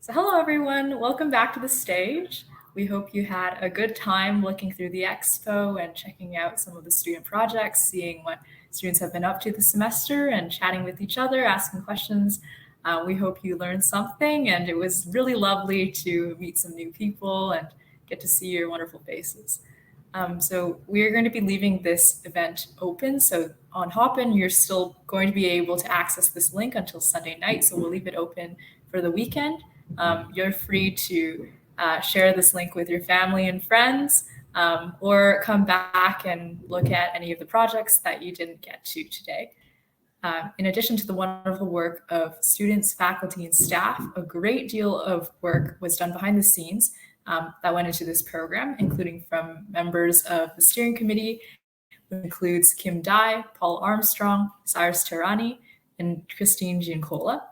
So hello everyone, welcome back to the stage. We hope you had a good time looking through the expo and checking out some of the student projects, seeing what students have been up to this semester and chatting with each other, asking questions. We hope you learned something, and it was really lovely to meet some new people and get to see your wonderful faces. So we are going to be leaving this event open. So on Hopin, you're still going to be able to access this link until Sunday night. So we'll leave it open for the weekend. You're free to share this link with your family and friends, or come back and look at any of the projects that you didn't get to today. In addition to the wonderful work of students, faculty, and staff, a great deal of work was done behind the scenes that went into this program, including from members of the steering committee, which includes Kim Dai, Paul Armstrong, Cyrus Terani, and Christine Giancola,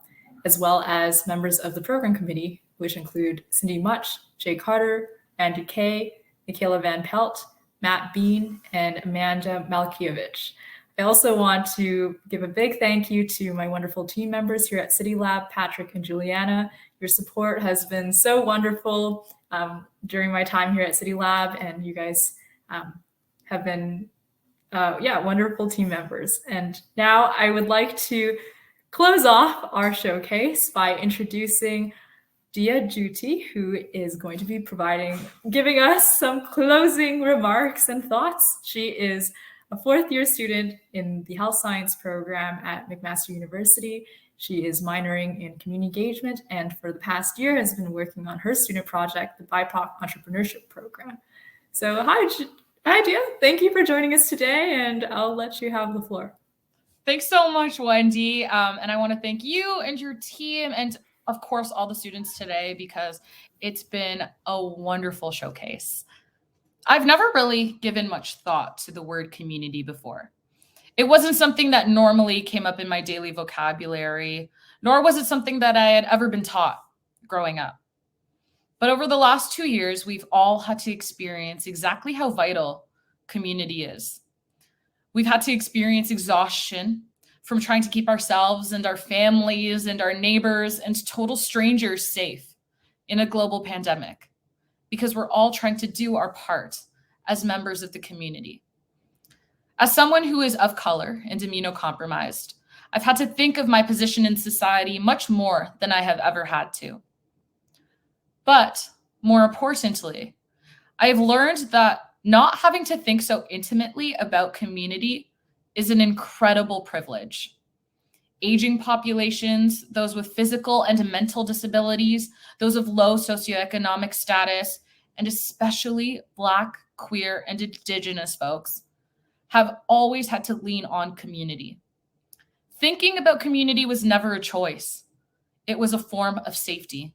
as well as members of the program committee, which include Cindy Much, Jay Carter, Andy Kay, Michaela Van Pelt, Matt Bean, and Amanda Malkiewicz. I also want to give a big thank you to my wonderful team members here at CityLAB, Patrick and Juliana. Your support has been so wonderful during my time here at CityLAB, and you guys have been wonderful team members. And now I would like to close off our showcase by introducing Diya Jhuti, who is going to be giving us some closing remarks and thoughts. She is a fourth-year student in the health science program at McMaster University. She is minoring in community engagement, and for the past year has been working on her student project, the BIPOC Entrepreneurship Program. So hi, Diya. Thank you for joining us today, and I'll let you have the floor. Thanks so much, Wendy. And I want to thank you and your team and, of course, all the students today, because it's been a wonderful showcase. I've never really given much thought to the word community before. It wasn't something that normally came up in my daily vocabulary, nor was it something that I had ever been taught growing up. But over the last 2 years, we've all had to experience exactly how vital community is. We've had to experience exhaustion from trying to keep ourselves and our families and our neighbors and total strangers safe in a global pandemic, because we're all trying to do our part as members of the community. As someone who is of color and immunocompromised, I've had to think of my position in society much more than I have ever had to. But more importantly, I have learned that not having to think so intimately about community is an incredible privilege. Aging populations, those with physical and mental disabilities, those of low socioeconomic status, and especially Black, queer, and Indigenous folks, have always had to lean on community. Thinking about community was never a choice. It was a form of safety.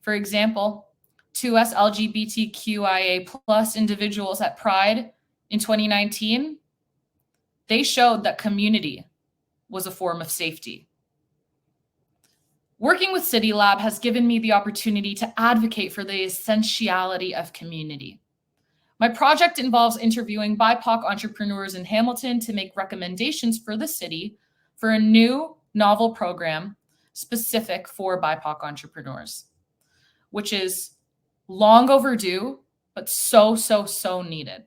For example, to us LGBTQIA plus individuals at Pride in 2019, they showed that community was a form of safety. Working with CityLAB has given me the opportunity to advocate for the essentiality of community. My project involves interviewing BIPOC entrepreneurs in Hamilton to make recommendations for the city for a new novel program specific for BIPOC entrepreneurs, which is long overdue, but so needed.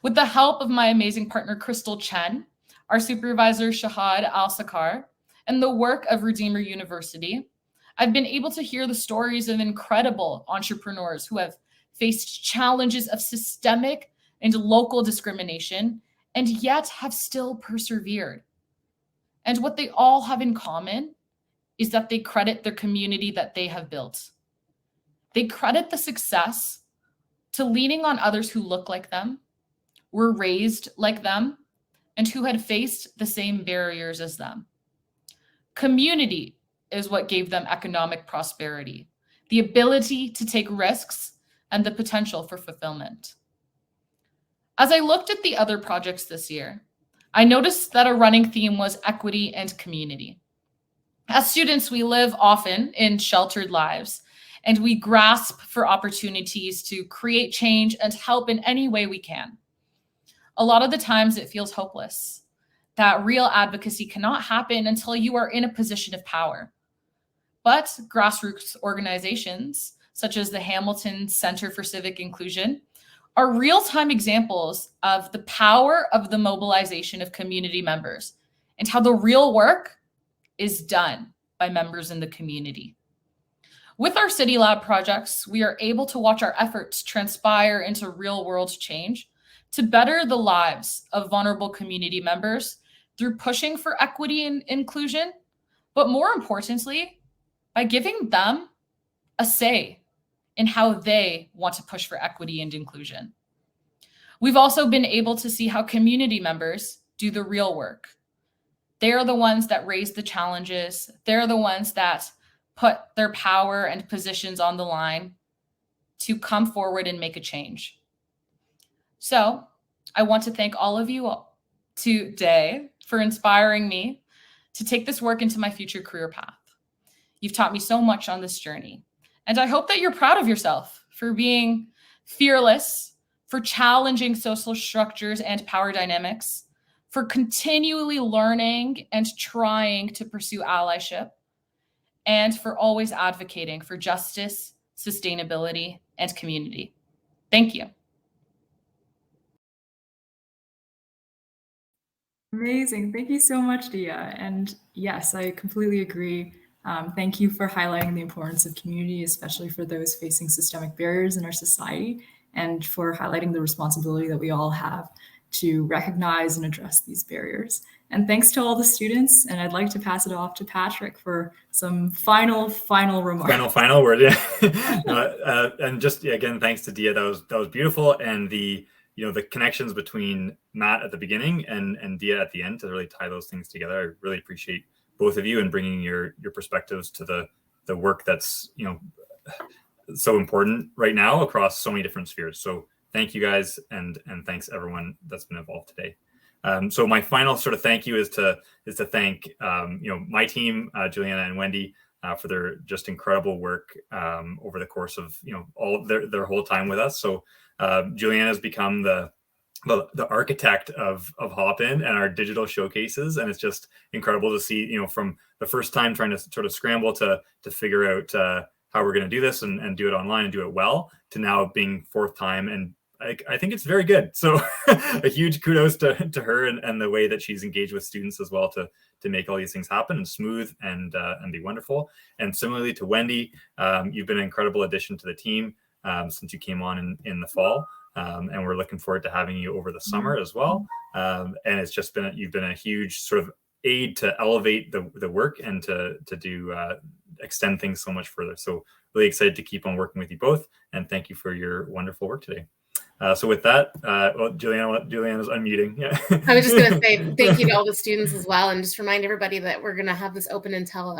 With the help of my amazing partner, Crystal Chen, our supervisor, Shahad Al-Sakar, and the work of Redeemer University, I've been able to hear the stories of incredible entrepreneurs who have faced challenges of systemic and local discrimination, and yet have still persevered. And what they all have in common is that they credit the community that they have built. They credit the success to leaning on others who look like them, were raised like them, and who had faced the same barriers as them. Community is what gave them economic prosperity, the ability to take risks, and the potential for fulfillment. As I looked at the other projects this year, I noticed that a running theme was equity and community. As students, we live often in sheltered lives, and we grasp for opportunities to create change and help in any way we can. A lot of the times it feels hopeless, that real advocacy cannot happen until you are in a position of power. but grassroots organizations, such as the Hamilton Center for Civic Inclusion, are real-time examples of the power of the mobilization of community members and how the real work is done by members in the community. With our CityLAB projects, we are able to watch our efforts transpire into real-world change to better the lives of vulnerable community members through pushing for equity and inclusion, but more importantly, by giving them a say in how they want to push for equity and inclusion. We've also been able to see how community members do the real work. They are the ones that raise the challenges. They're the ones that put their power and positions on the line to come forward and make a change. So I want to thank all of you today for inspiring me to take this work into my future career path. You've taught me so much on this journey, and I hope that you're proud of yourself for being fearless, for challenging social structures and power dynamics, for continually learning and trying to pursue allyship, and for always advocating for justice, sustainability, and community. Thank you. Amazing. Thank you so much, Diya. And yes, I completely agree. Thank you for highlighting the importance of community, especially for those facing systemic barriers in our society, and for highlighting the responsibility that we all have to recognize and address these barriers. And thanks to all the students. And I'd like to pass it off to Patrick for some final remarks. Final word. Yeah. And just again, thanks to Diya. That was beautiful. And the connections between Matt at the beginning and Diya at the end to really tie those things together. I really appreciate both of you and bringing your perspectives to the work that's so important right now across so many different spheres. So thank you guys, and thanks everyone that's been involved today. So my final sort of thank you is to thank my team, Juliana and Wendy, for their just incredible work over the course of all their whole time with us. So Juliana has become the architect of Hopin and our digital showcases, and it's just incredible to see from the first time trying to sort of scramble to figure out how we're going to do this and do it online and do it well, to now being fourth time, and I think it's very good. So a huge kudos to her and the way that she's engaged with students as well to make all these things happen and smooth and be wonderful. And similarly to Wendy, you've been an incredible addition to the team since you came on in the fall. And we're looking forward to having you over the summer as well. And it's just you've been a huge sort of aid to elevate the work and to do extend things so much further. So really excited to keep on working with you both. And thank you for your wonderful work today. So with that, Juliana's unmuting. Yeah. I was just going to say thank you to all the students as well, and just remind everybody that we're going to have this open until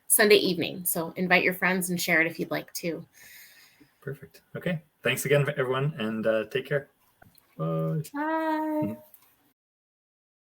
Sunday evening. So invite your friends and share it if you'd like to. Perfect. Okay. Thanks again, everyone, and take care. Bye. Bye.